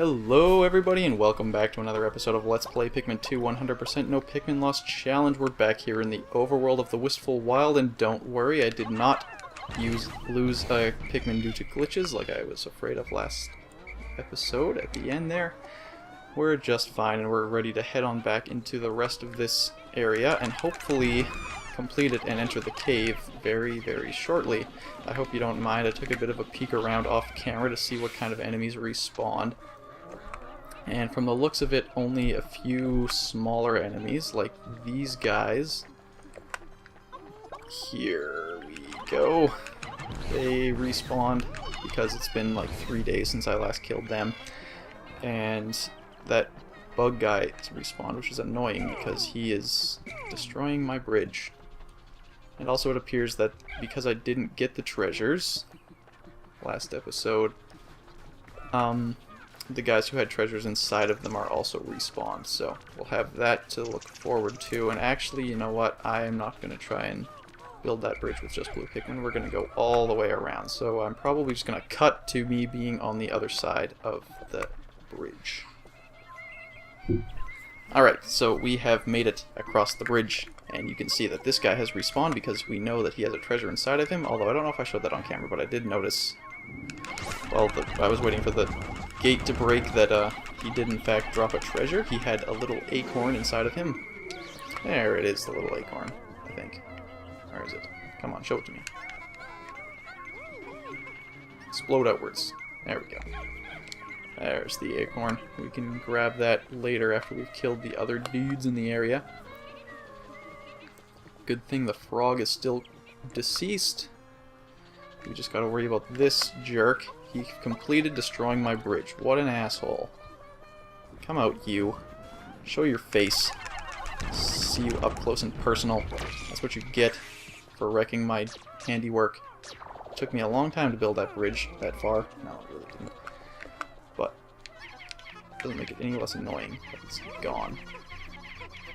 Hello everybody and welcome back to another episode of Let's Play Pikmin 2 100% No Pikmin Lost Challenge. We're back here in the overworld of the Wistful Wild, and don't worry, I did not lose a Pikmin due to glitches like I was afraid of last episode at the end there. We're just fine and we're ready to head on back into the rest of this area and hopefully complete it and enter the cave very shortly. I hope you don't mind. I took a bit of a peek around off camera to see what kind of enemies respawned. And from the looks of it, only a few smaller enemies, like these guys. Here we go. They respawned because it's been like 3 days since I last killed them. And that bug guy respawned, which is annoying because he is destroying my bridge. And also it appears that because I didn't get the treasures last episode, the guys who had treasures inside of them are also respawned, so we'll have that to look forward to. And actually, you know what, I am not going to try and build that bridge with just blue Pikmin. We're going to go all the way around, so I'm probably just going to cut to me being on the other side of the bridge. Alright, so we have made it across the bridge, and you can see that this guy has respawned because we know that he has a treasure inside of him, although I don't know if I showed that on camera, but I did notice, well, I was waiting for the gate to break, that he did in fact drop a treasure. He had a little acorn inside of him. There it is, the little acorn, I think. Where is it? Come on, show it to me. Explode outwards. There we go. There's the acorn. We can grab that later after we've killed the other dudes in the area. Good thing the frog is still deceased. We just gotta worry about this jerk. He completed destroying my bridge. What an asshole. Come out, you. Show your face. See you up close and personal. That's what you get for wrecking my handiwork. It took me a long time to build that bridge that far. No, it really didn't. But it doesn't make it any less annoying that it's gone.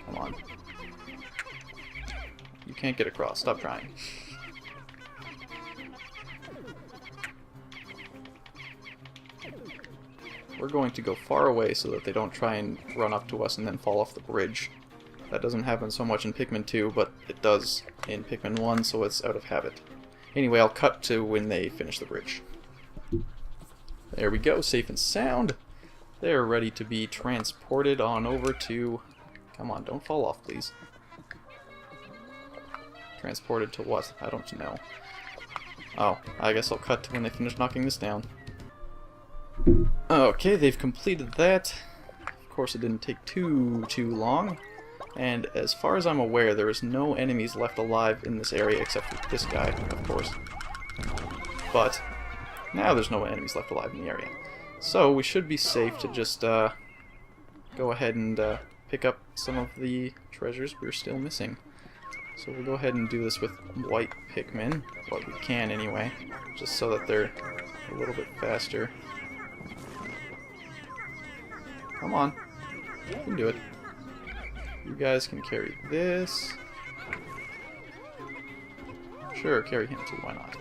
Come on. You can't get across. Stop trying. We're going to go far away so that they don't try and run up to us and then fall off the bridge. That doesn't happen so much in Pikmin 2, but it does in Pikmin 1, so it's out of habit. Anyway, I'll cut to when they finish the bridge. There we go, safe and sound. They're ready to be transported on over to... Come on, don't fall off, please. Transported to what? I don't know. Oh, I guess I'll cut to when they finish knocking this down. Okay, they've completed that. Of course, it didn't take too long. And as far as I'm aware, there is no enemies left alive in this area except for this guy, of course. But now there's no enemies left alive in the area. So we should be safe to just go ahead and pick up some of the treasures we're still missing. So we'll go ahead and do this with white Pikmin, what we can anyway, just so that they're a little bit faster. Come on, you can do it. You guys can carry this. Sure, carry him too, why not?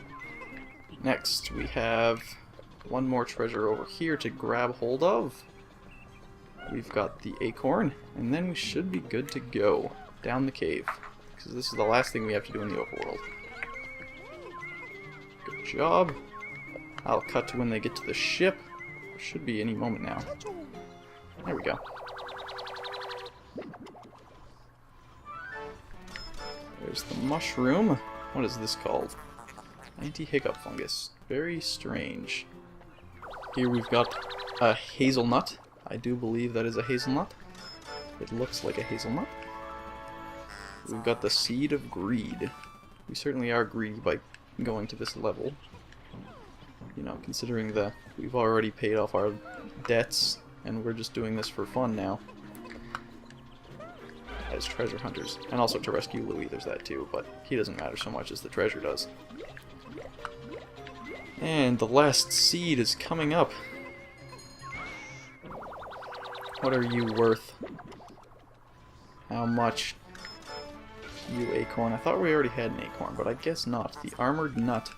Next, we have one more treasure over here to grab hold of. We've got the acorn, and then we should be good to go down the cave, because this is the last thing we have to do in the overworld. Good job. I'll cut to when they get to the ship. It should be any moment now. There we go. There's the mushroom. What is this called? Anti-hiccup fungus. Very strange. Here we've got a hazelnut. I do believe that is a hazelnut. It looks like a hazelnut. We've got the seed of greed. We certainly are greedy by going to this level. You know, considering that we've already paid off our debts and we're just doing this for fun now. As treasure hunters. And also to rescue Louis, there's that too, but he doesn't matter so much as the treasure does. And the last seed is coming up. What are you worth? How much? You acorn. I thought we already had an acorn, but I guess not. The armored nut.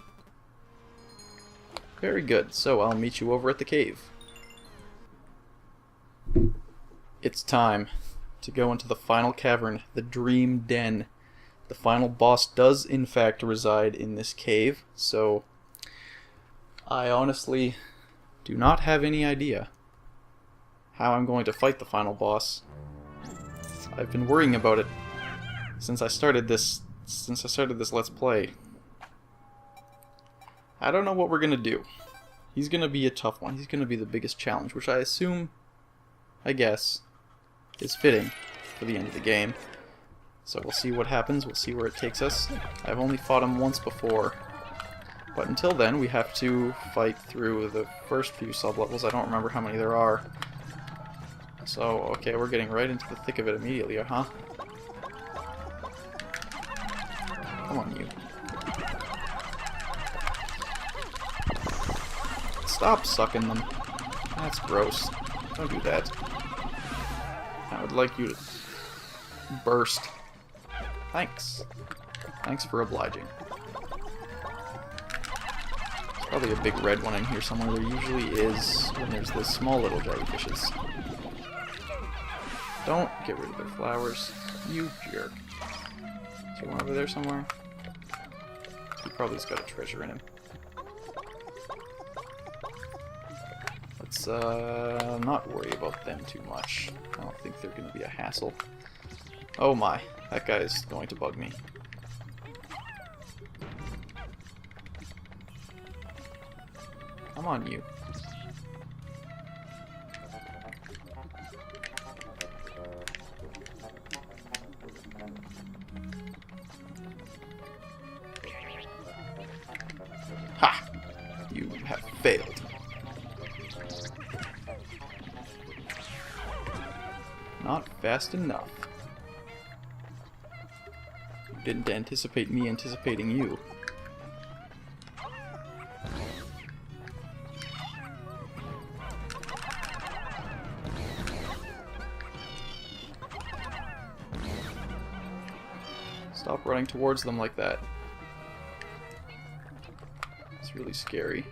Very good. So I'll meet you over at the cave. It's time to go into the final cavern, the Dream Den. The final boss does in fact reside in this cave, so I honestly do not have any idea how I'm going to fight the final boss. I've been worrying about it since I started this Let's Play. I don't know what we're gonna do. He's gonna be a tough one. He's gonna be the biggest challenge, which I assume, I guess, is fitting for the end of the game. So we'll see what happens, we'll see where it takes us. I've only fought him once before, but until then we have to fight through the first few sub-levels. I don't remember how many there are. So, okay, we're getting right into the thick of it immediately, huh? Come on, you. Stop sucking them. That's gross. Don't do that. I would like you to burst. Thanks. Thanks for obliging. There's probably a big red one in here somewhere. There usually is when there's the small little jellyfishes. Don't get rid of their flowers. You jerk. Is there one over there somewhere? He probably's got a treasure in him. Let's not worry about them too much. I don't think they're going to be a hassle. Oh my, that guy is going to bug me. Come on, you. Ha! You have failed. Not fast enough. You didn't anticipate me anticipating you. Stop running towards them like that. It's really scary.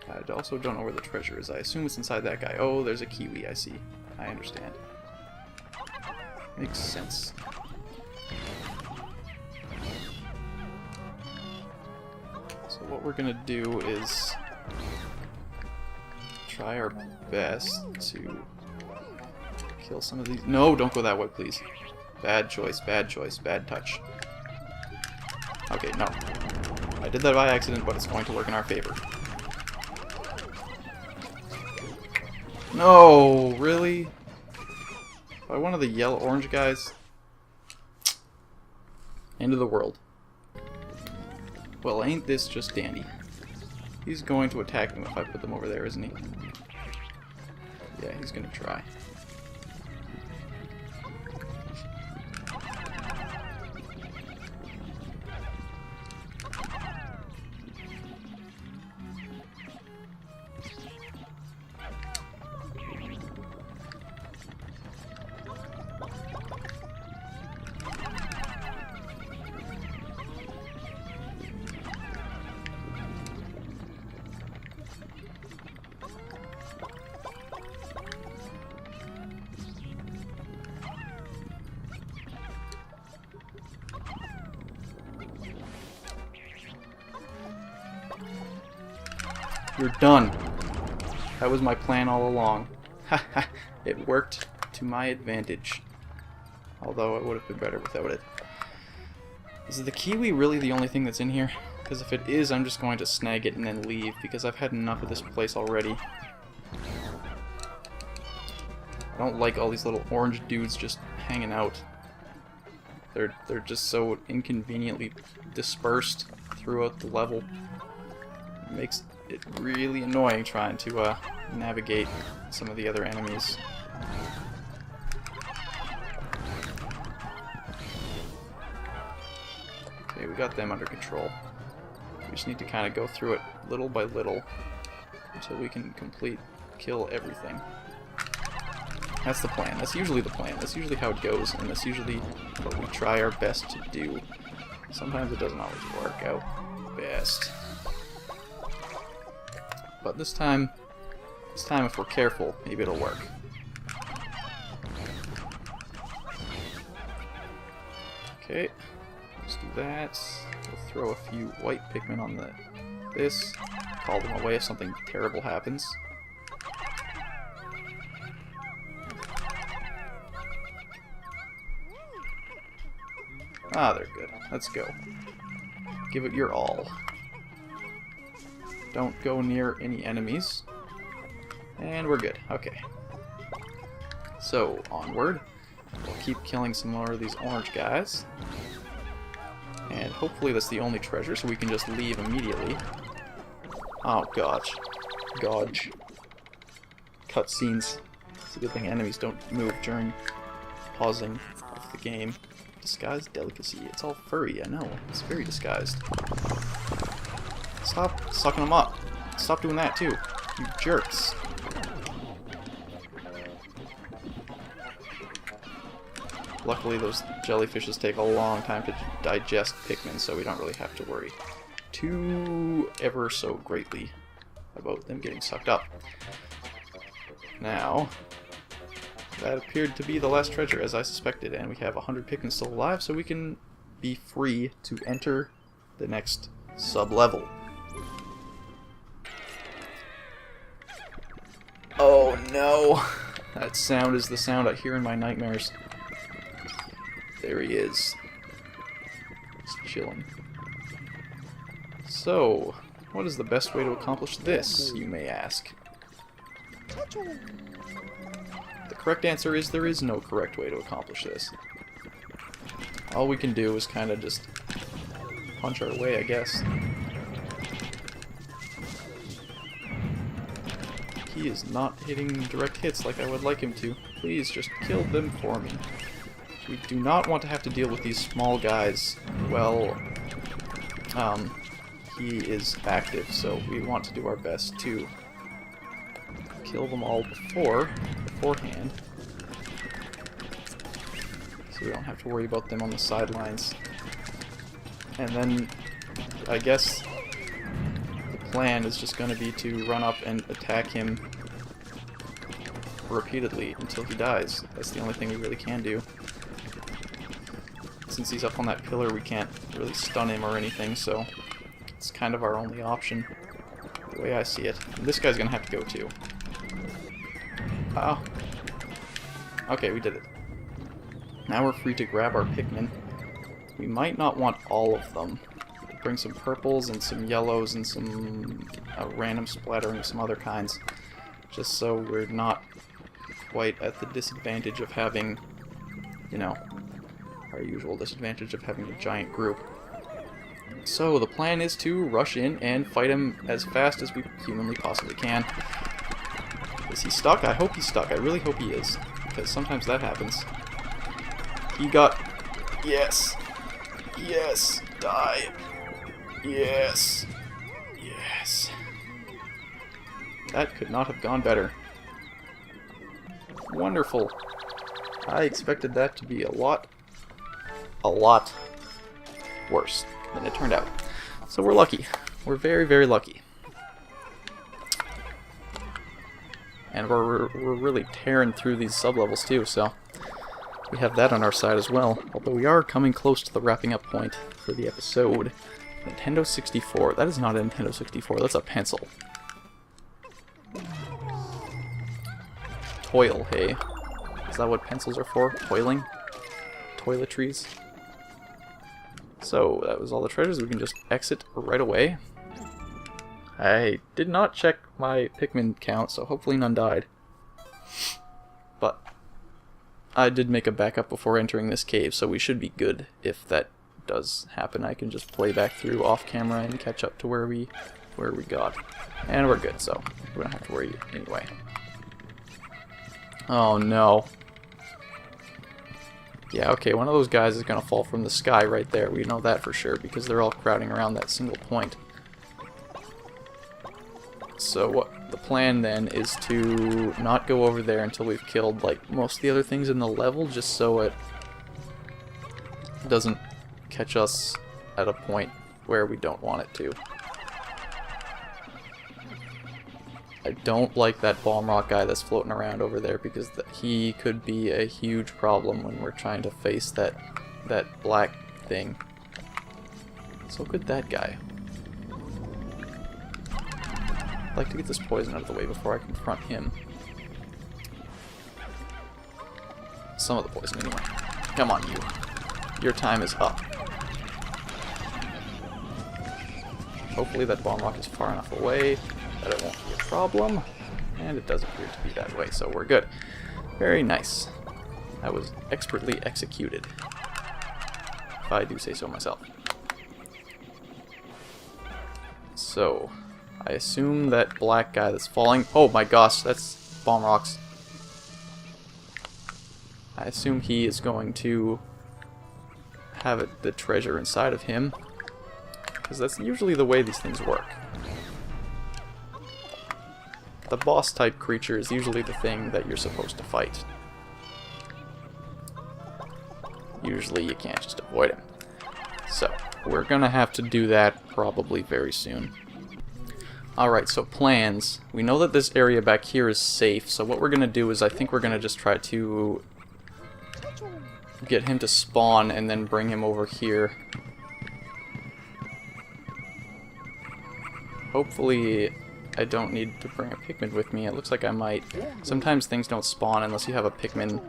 I also don't know where the treasure is. I assume it's inside that guy. Oh, there's a kiwi, I see. I understand. Makes sense. So what we're gonna do is try our best to kill some of these. No, don't go that way, please. Bad choice, bad choice, bad touch. Okay, no. I did that by accident, but it's going to work in our favor. No, really? By one of the yellow-orange guys? End of the world. Well, ain't this just dandy? He's going to attack them if I put them over there, isn't he? Yeah, he's gonna try. You're done. That was my plan all along. Haha, it worked to my advantage. Although it would have been better without it. Is the kiwi really the only thing that's in here? Because if it is, I'm just going to snag it and then leave, because I've had enough of this place already. I don't like all these little orange dudes just hanging out. They're just so inconveniently dispersed throughout the level. It makes it really annoying trying to navigate some of the other enemies. Okay, we got them under control. We just need to kind of go through it little by little until we can kill everything. That's the plan. That's usually the plan. That's usually how it goes, and that's usually what we try our best to do. Sometimes it doesn't always work out best. But this time if we're careful, maybe it'll work. Okay, let's do that. We'll throw a few white Pikmin on this. Call them away if something terrible happens. Ah, they're good. Let's go. Give it your all. Don't go near any enemies. And we're good. Okay. So, onward. We'll keep killing some more of these orange guys. And hopefully that's the only treasure, so we can just leave immediately. Oh, gosh. Godge. Cutscenes. It's a good thing enemies don't move during pausing of the game. Disguised delicacy. It's all furry, I know. It's very disguised. Stop sucking them up. Stop doing that too. You jerks. Luckily those jellyfishes take a long time to digest Pikmin, so we don't really have to worry too ever so greatly about them getting sucked up. Now, that appeared to be the last treasure, as I suspected, and we have 100 Pikmin still alive, so we can be free to enter the next sub-level. Oh no! That sound is the sound I hear in my nightmares. There he is. He's chilling. So, what is the best way to accomplish this, you may ask? The correct answer is there is no correct way to accomplish this. All we can do is kind of just punch our way, I guess. He is not hitting direct hits like I would like him to. Please, just kill them for me. We do not want to have to deal with these small guys. Well, he is active, so we want to do our best to kill them all beforehand. So we don't have to worry about them on the sidelines. And then, I guess, the plan is just going to be to run up and attack him repeatedly until he dies. That's the only thing we really can do. Since he's up on that pillar, we can't really stun him or anything, so it's kind of our only option, the way I see it. And this guy's going to have to go too. Oh. Okay, we did it. Now we're free to grab our Pikmin. We might not want all of them. Bring some purples and some yellows and some random splattering of some other kinds, just so we're not quite at the disadvantage of having, you know, our usual disadvantage of having a giant group. So the plan is to rush in and fight him as fast as we humanly possibly can. Is he stuck? I hope he's stuck. I really hope he is, because sometimes that happens. He got... Yes! Yes! Die! Yes! Yes! That could not have gone better. Wonderful. I expected that to be a lot worse than it turned out. So we're lucky. We're very, very lucky. And we're really tearing through these sub-levels too, so we have that on our side as well. Although we are coming close to the wrapping up point for the episode. Nintendo 64. That is not a Nintendo 64, that's a pencil. Toil, hey? Is that what pencils are for? Toiling? Toiletries? So, that was all the treasures. We can just exit right away. I did not check my Pikmin count, so hopefully none died. But I did make a backup before entering this cave, so we should be good if that does happen. I can just play back through off camera and catch up to where we got. And we're good, so we don't have to worry anyway. Oh no. Yeah, okay, one of those guys is going to fall from the sky right there. We know that for sure, because they're all crowding around that single point. So what the plan then is to not go over there until we've killed like most of the other things in the level, just so it doesn't catch us at a point where we don't want it to. I don't like that bomb rock guy that's floating around over there, because he could be a huge problem when we're trying to face that black thing. So could that guy. I'd like to get this poison out of the way before I confront him. Some of the poison, anyway. Come on, you. Your time is up. Hopefully that bomb rock is far enough away that it won't be a problem. And it does appear to be that way, so we're good. Very nice. That was expertly executed, if I do say so myself. So, I assume that black guy that's falling... Oh my gosh, that's bomb rocks. I assume he is going to have the treasure inside of him, because that's usually the way these things work. The boss type creature is usually the thing that you're supposed to fight. Usually you can't just avoid him. So, we're gonna have to do that probably very soon. Alright, so plans. We know that this area back here is safe, so what we're gonna do is I think we're gonna just try to get him to spawn and then bring him over here. Hopefully I don't need to bring a Pikmin with me. It looks like I might. Sometimes things don't spawn unless you have a Pikmin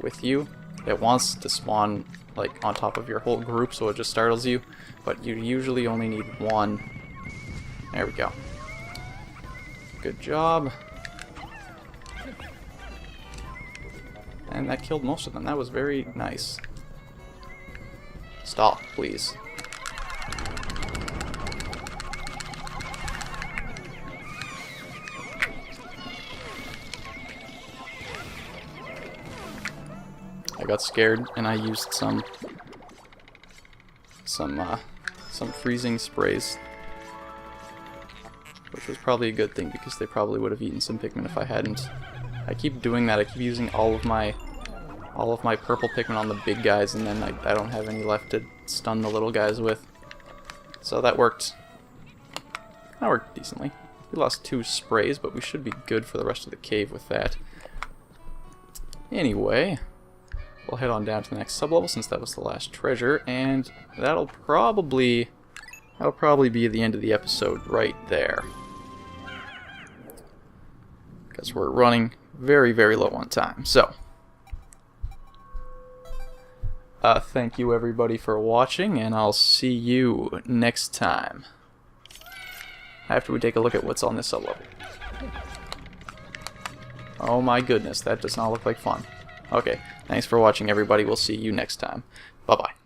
with you. It wants to spawn like on top of your whole group, so it just startles you, but you usually only need one. There we go. Good job. And that killed most of them. That was very nice. Stop, please. I got scared and I used some freezing sprays, which was probably a good thing because they probably would have eaten some Pikmin if I hadn't. I keep doing that. I keep using all of my purple Pikmin on the big guys, and then I don't have any left to stun the little guys with. So that worked. That worked decently. We lost 2 sprays, but we should be good for the rest of the cave with that. Anyway, we'll head on down to the next sublevel since that was the last treasure, and that'll probably be the end of the episode right there. Because we're running very, very low on time. So, thank you everybody for watching, and I'll see you next time. After we take a look at what's on this sublevel. Oh my goodness, that does not look like fun. Okay, thanks for watching everybody. We'll see you next time. Bye-bye.